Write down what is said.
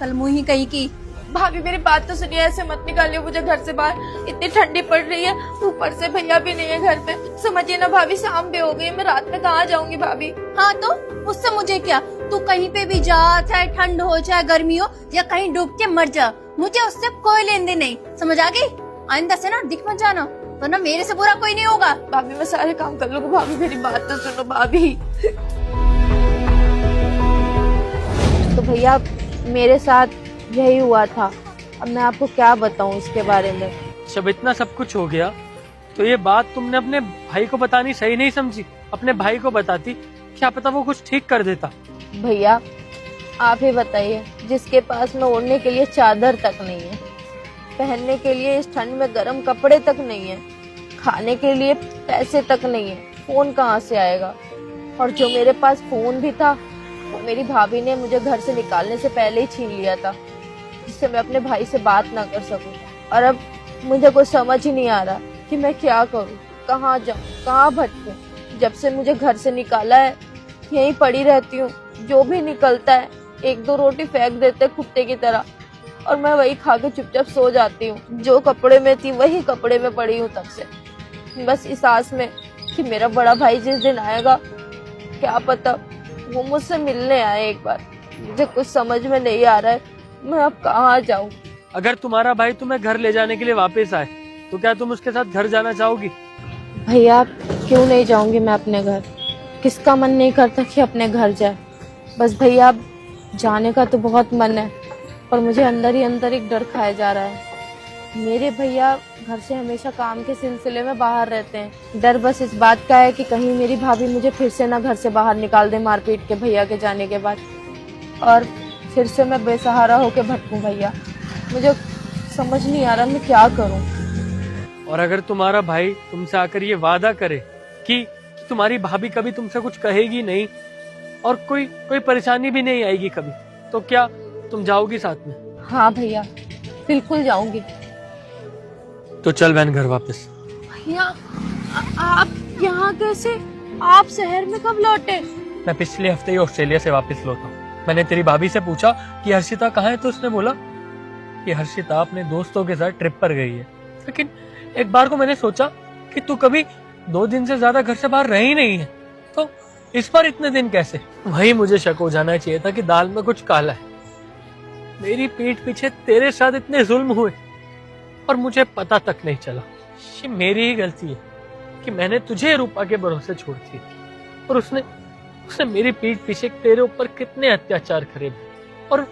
कल मुंह ही कही की। भाभी मेरी बात तो सुनिए, ऐसे मत निकालिए मुझे घर से बाहर, इतनी ठंडी पड़ रही है, ऊपर से भैया भी नहीं है घर पे। समझिए ना भाभी, शाम भी हो गई, मैं रात में कहाँ जाऊंगी भाभी। हाँ तो उससे मुझे क्या, तू कहीं पे भी जा, चाहे ठंड हो चाहे गर्मी हो, या कहीं डूब के मर जा, मुझे उससे कोई लेन देन नहीं, समझ आ गई? आइंदा से ना दिख मत जाना, वरना मेरे से बुरा कोई नहीं होगा। भाभी मैं सारे काम कर लूंगी, भाभी मेरी बात तो सुनो भाभी। तो भैया मेरे साथ यही हुआ था, अब मैं आपको क्या बताऊं इसके बारे में। जब इतना सब कुछ हो गया तो ये बात तुमने अपने भाई को बतानी सही नहीं समझी। अपने भाई को बताती, क्या पता वो कुछ ठीक कर देता। भैया आप ही बताइए, जिसके पास में ओढ़ने के लिए चादर तक नहीं है, पहनने के लिए इस ठंड में गर्म कपड़े तक नहीं है, खाने के लिए पैसे तक नहीं है, फोन कहाँ से आएगा? और जो मेरे पास फोन भी था वो मेरी भाभी ने मुझे घर से निकालने से पहले ही छीन लिया था, जिससे मैं अपने भाई से बात ना कर सकूं। और अब मुझे कुछ समझ ही नहीं आ रहा कि मैं क्या करूं, कहाँ जाऊं, कहाँ भटकूं। जब से मुझे घर से निकाला है यहीं पड़ी रहती हूँ, जो भी निकलता है 1-2 रोटी फेंक देते कुत्ते की तरह, और मैं वही खा के चुपचाप सो जाती हूँ। जो कपड़े में थी वही कपड़े में पड़ी हूँ तब से, बस इस आस में कि मेरा बड़ा भाई जिस दिन आएगा, क्या पता वो मुझसे मिलने आए एक बार। मुझे कुछ समझ में नहीं आ रहा है, मैं अब कहाँ जाऊँ। अगर तुम्हारा भाई तुम्हें घर ले जाने के लिए वापस आए तो क्या तुम उसके साथ घर जाना चाहोगी? भैया क्यों नहीं जाऊंगी मैं अपने घर, किसका मन नहीं करता कि अपने घर जाए। बस भैया अब जाने का तो बहुत मन है, पर मुझे अंदर ही अंदर एक डर खाया जा रहा है। मेरे भैया घर से हमेशा काम के सिलसिले में बाहर रहते हैं, डर बस इस बात का है कि कहीं मेरी भाभी मुझे फिर से ना घर से बाहर निकाल दे मारपीट के भैया के जाने के बाद, और फिर से मैं बेसहारा होके भटकूं। भैया मुझे समझ नहीं आ रहा मैं क्या करूं। और अगर तुम्हारा भाई तुमसे आकर ये वादा करे कि तुम्हारी भाभी कभी तुमसे कुछ कहेगी नहीं और कोई परेशानी भी नहीं आएगी कभी, तो क्या तुम जाओगी साथ में? हाँ भैया बिल्कुल जाऊंगी। तो चल बहन घर वापस। भैया आप यहाँ कैसे? आप शहर में कब लौटे? मैं पिछले हफ्ते ही ऑस्ट्रेलिया से वापस लौटा हूँ। मैंने तेरी भाभी से पूछा कि हर्षिता कहाँ है, तो उसने बोला कि हर्षिता अपने दोस्तों के साथ ट्रिप पर गई है। लेकिन एक बार को मैंने सोचा कि तू कभी 2 दिन से ज्यादा घर से बाहर रही नहीं है, तो इस बार इतने दिन कैसे? वही मुझे शक हो जाना चाहिए था कि दाल में कुछ काला है। मेरी पीठ पीछे तेरे साथ इतने जुल्म हुए और मुझे पता तक नहीं चला। ये मेरी ही गलती है कि मैंने तुझे रूपा के भरोसे छोड़ दी, और उसने मेरी पीठ पीछे तेरे ऊपर कितने अत्याचार करे।